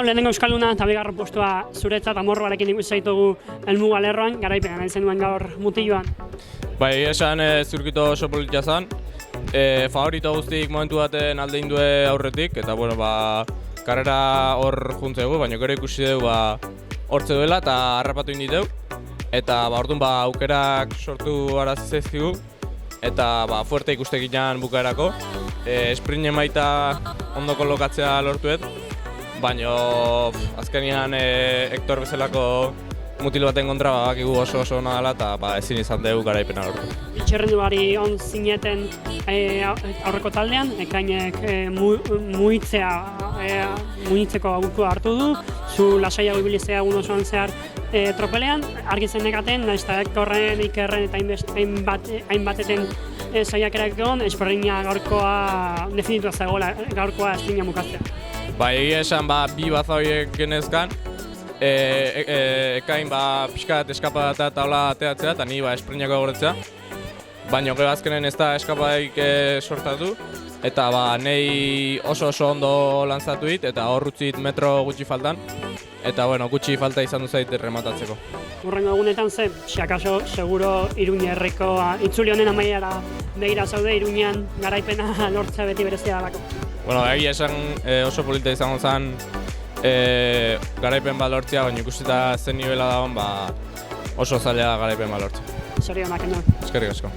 lehenengo euskalduna eta bigarren postua zuretzat amorroarekin ikusi zaitugu helmuga lerroan, garaipena nahi zenuen gaur mutiloan. Bai, esan zirkuito oso politia zen, favorito guztik momentu baten alde indue aurretik, eta bueno, karrera hor juntzegu, baina gero ikusi dugu hortze duela eta harrapatu inditeu, eta orduan aukerak sortu arazizaizkigu, eta fuerte ikustekinan bukaerako. Sprint emaita ondo kolokatzea lortuet, baina azkenean Hector bezalako mutil baten kontra bakigu oso ona dela eta ezin izan dugu garaipena lortu. Txerrenduari on zineten aurreko taldean, ekainek muitzeko aukua hartu du, zu lasaiago ibilizea egun osoan zehar tropelean, argi zen nekaten, nahiz eta Hectorren, Ikerren eta hainbateten saiakerak egon, esperdina gaurkoa definitua zegoela, gaurkoa espina mukatzea. Egia esan bi baza horiek genezkan, ekain pixkat eskapata eta hola ateatzea eta ni esprinako goretzea. Baina gero azkenen ez da eskapadaik sortatu eta nahi oso ondo lanzatu dit eta hor utzit metro gutxi faltan. Eta gutxi falta izan du zait rematatzeko. Hurrengo egunetan zen, xakaso seguro Iruña herriko itzuli honen amaiera begira zaude, Iruñean garaipena lortzea beti berezia dalako. Egia esan oso polita izango zen garaipen bat lortzea, baina ikusita zen nivela dagoen oso zaila garaipen bat lortzea. Zorionak, Eskerrik asko.